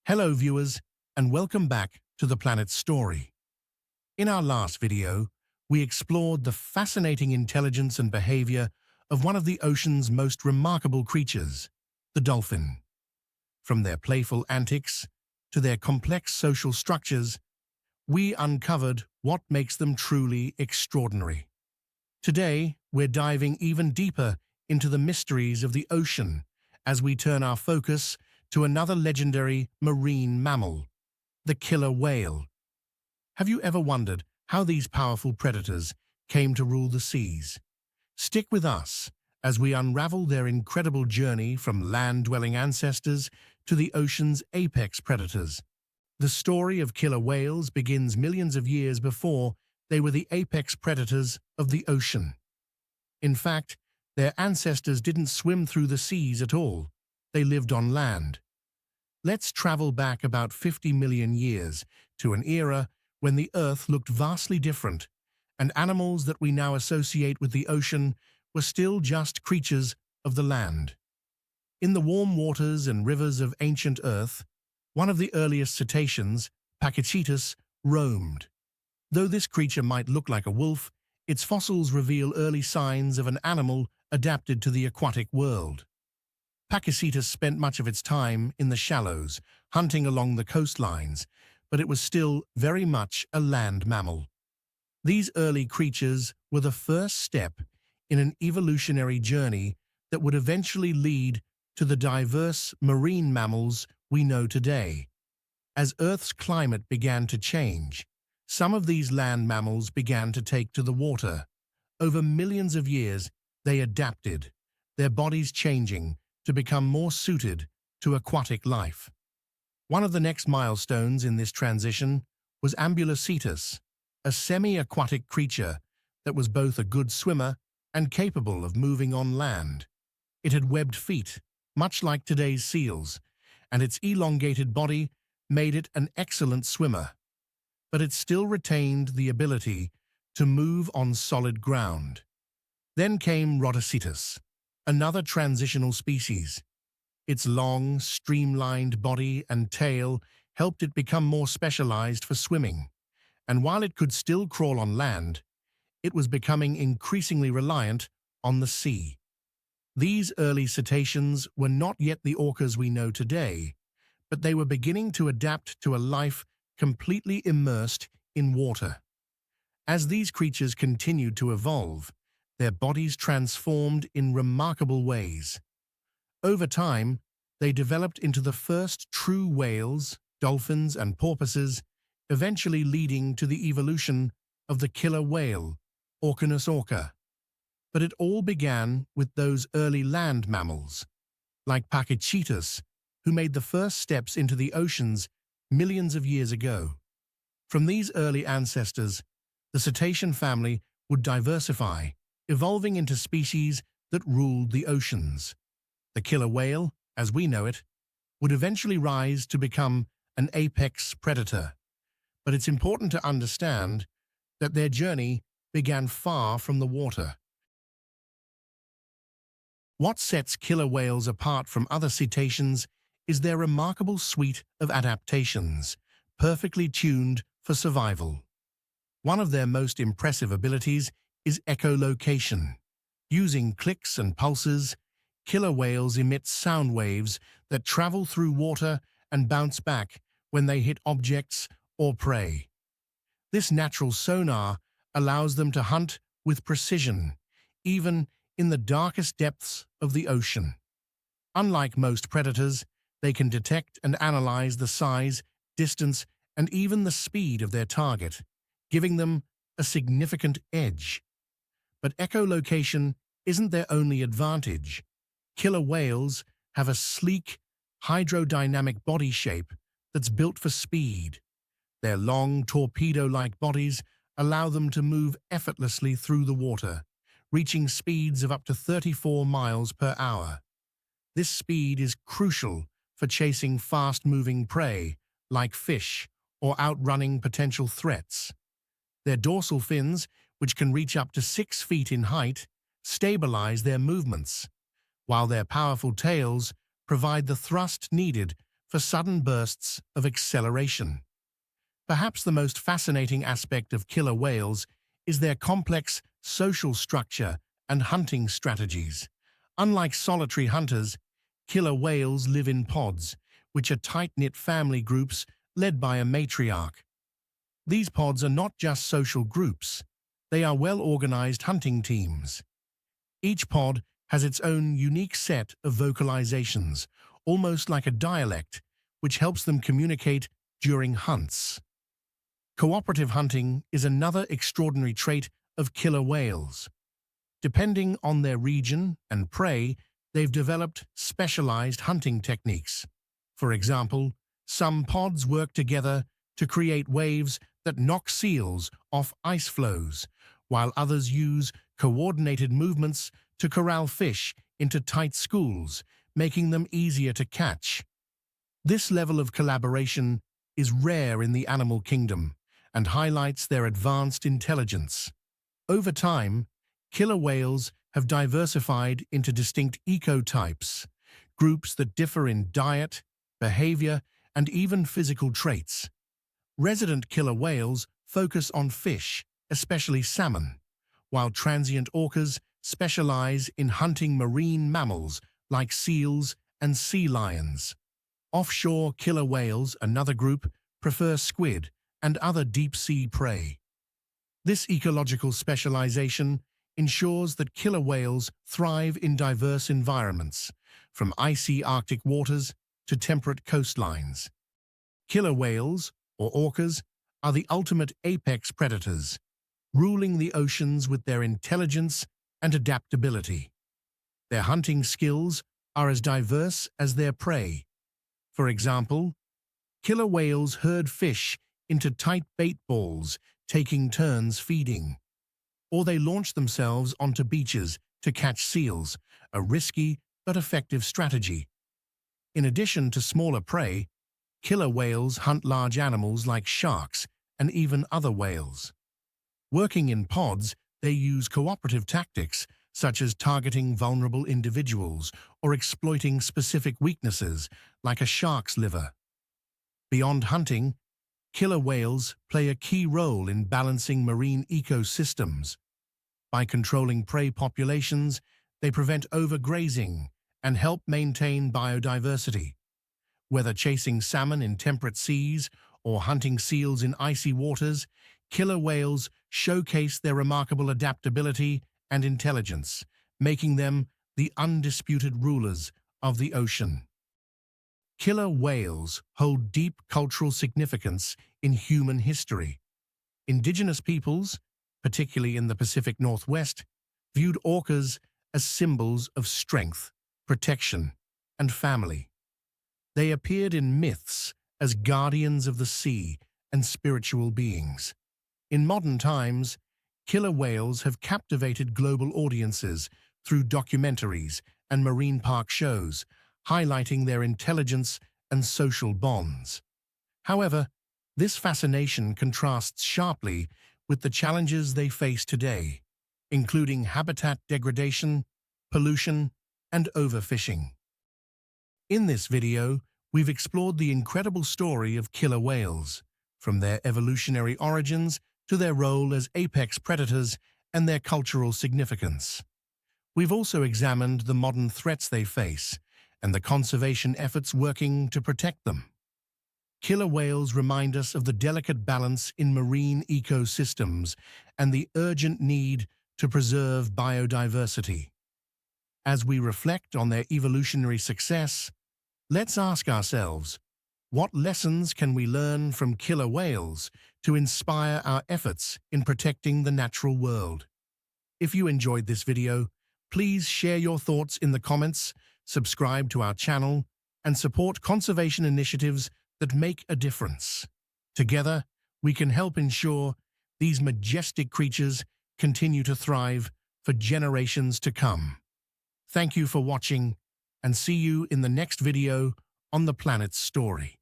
Hello viewers, and welcome back to the planet's story. In our last video, we explored the fascinating intelligence and behavior of one of the ocean's most remarkable creatures, the dolphin. From their playful antics to their complex social structures, we uncovered what makes them truly extraordinary. Today, we're diving even deeper into the mysteries of the ocean as we turn our focus to another legendary marine mammal, the killer whale. Have you ever wondered how these powerful predators came to rule the seas? Stick with us as we unravel their incredible journey from land-dwelling ancestors to the ocean's apex predators. The story of killer whales begins millions of years before they were the apex predators of the ocean. In fact, their ancestors didn't swim through the seas at all. They lived on land. Let's travel back about 50 million years to an era when the Earth looked vastly different, and animals that we now associate with the ocean were still just creatures of the land. In the warm waters and rivers of ancient Earth, one of the earliest cetaceans, Pachycetus, roamed. Though this creature might look like a wolf, its fossils reveal early signs of an animal adapted to the aquatic world. Pachycetus spent much of its time in the shallows, hunting along the coastlines, but it was still very much a land mammal. These early creatures were the first step in an evolutionary journey that would eventually lead to the diverse marine mammals we know today. As Earth's climate began to change, some of these land mammals began to take to the water. Over millions of years, they adapted, their bodies changing to become more suited to aquatic life. One of the next milestones in this transition was Ambulocetus, a semi-aquatic creature that was both a good swimmer and capable of moving on land. It had webbed feet, much like today's seals, and its elongated body made it an excellent swimmer. But it still retained the ability to move on solid ground. Then came Rhodocetus, another transitional species. Its long, streamlined body and tail helped it become more specialized for swimming, and while it could still crawl on land, it was becoming increasingly reliant on the sea. These early cetaceans were not yet the orcas we know today, but they were beginning to adapt to a life completely immersed in water. As these creatures continued to evolve, their bodies transformed in remarkable ways. Over time, they developed into the first true whales, dolphins, and porpoises, eventually leading to the evolution of the killer whale, Orcinus orca. But it all began with those early land mammals, like Pachycetus, who made the first steps into the oceans millions of years ago. From these early ancestors, the cetacean family would diversify, evolving into species that ruled the oceans. The killer whale, as we know it, would eventually rise to become an apex predator. But it's important to understand that their journey began far from the water. What sets killer whales apart from other cetaceans is their remarkable suite of adaptations, perfectly tuned for survival. One of their most impressive abilities is echolocation. Using clicks and pulses, killer whales emit sound waves that travel through water and bounce back when they hit objects or prey. This natural sonar allows them to hunt with precision, even in the darkest depths of the ocean. Unlike most predators, they can detect and analyze the size, distance, and even the speed of their target, giving them a significant edge. But echolocation isn't their only advantage. Killer whales have a sleek, hydrodynamic body shape that's built for speed. Their long, torpedo-like bodies allow them to move effortlessly through the water, reaching speeds of up to 34 miles per hour. This speed is crucial for chasing fast-moving prey, like fish, or outrunning potential threats. Their dorsal fins, which can reach up to 6 feet in height, stabilize their movements, while their powerful tails provide the thrust needed for sudden bursts of acceleration. Perhaps the most fascinating aspect of killer whales is their complex social structure and hunting strategies. Unlike solitary hunters, killer whales live in pods, which are tight-knit family groups led by a matriarch. These pods are not just social groups, they are well-organized hunting teams. Each pod has its own unique set of vocalizations, almost like a dialect, which helps them communicate during hunts. Cooperative hunting is another extraordinary trait of killer whales. Depending on their region and prey, they've developed specialized hunting techniques. For example, some pods work together to create waves that knock seals off ice floes, while others use coordinated movements to corral fish into tight schools, making them easier to catch. This level of collaboration is rare in the animal kingdom and highlights their advanced intelligence. Over time, killer whales have diversified into distinct ecotypes, groups that differ in diet, behavior, and even physical traits. Resident killer whales focus on fish, especially salmon, while transient orcas specialize in hunting marine mammals like seals and sea lions. Offshore killer whales, another group, prefer squid and other deep-sea prey. This ecological specialization ensures that killer whales thrive in diverse environments, from icy Arctic waters to temperate coastlines. Killer whales, or orcas, are the ultimate apex predators, ruling the oceans with their intelligence and adaptability. Their hunting skills are as diverse as their prey. For example, killer whales herd fish into tight bait balls, taking turns feeding. Or they launch themselves onto beaches to catch seals, a risky but effective strategy. In addition to smaller prey, killer whales hunt large animals like sharks and even other whales. Working in pods, they use cooperative tactics such as targeting vulnerable individuals or exploiting specific weaknesses like a shark's liver. Beyond hunting, killer whales play a key role in balancing marine ecosystems. By controlling prey populations, they prevent overgrazing and help maintain biodiversity. Whether chasing salmon in temperate seas or hunting seals in icy waters, killer whales showcase their remarkable adaptability and intelligence, making them the undisputed rulers of the ocean. Killer whales hold deep cultural significance in human history. Indigenous peoples, particularly in the Pacific Northwest, viewed orcas as symbols of strength, protection, and family. They appeared in myths as guardians of the sea and spiritual beings. In modern times, killer whales have captivated global audiences through documentaries and marine park shows, highlighting their intelligence and social bonds. However, this fascination contrasts sharply with the challenges they face today, including habitat degradation, pollution, and overfishing. In this video, we've explored the incredible story of killer whales, from their evolutionary origins to their role as apex predators and their cultural significance. We've also examined the modern threats they face and the conservation efforts working to protect them. Killer whales remind us of the delicate balance in marine ecosystems and the urgent need to preserve biodiversity. As we reflect on their evolutionary success, let's ask ourselves, what lessons can we learn from killer whales to inspire our efforts in protecting the natural world? If you enjoyed this video, please share your thoughts in the comments, subscribe to our channel, and support conservation initiatives that make a difference. Together, we can help ensure these majestic creatures continue to thrive for generations to come. Thank you for watching, and see you in the next video on the planet's story.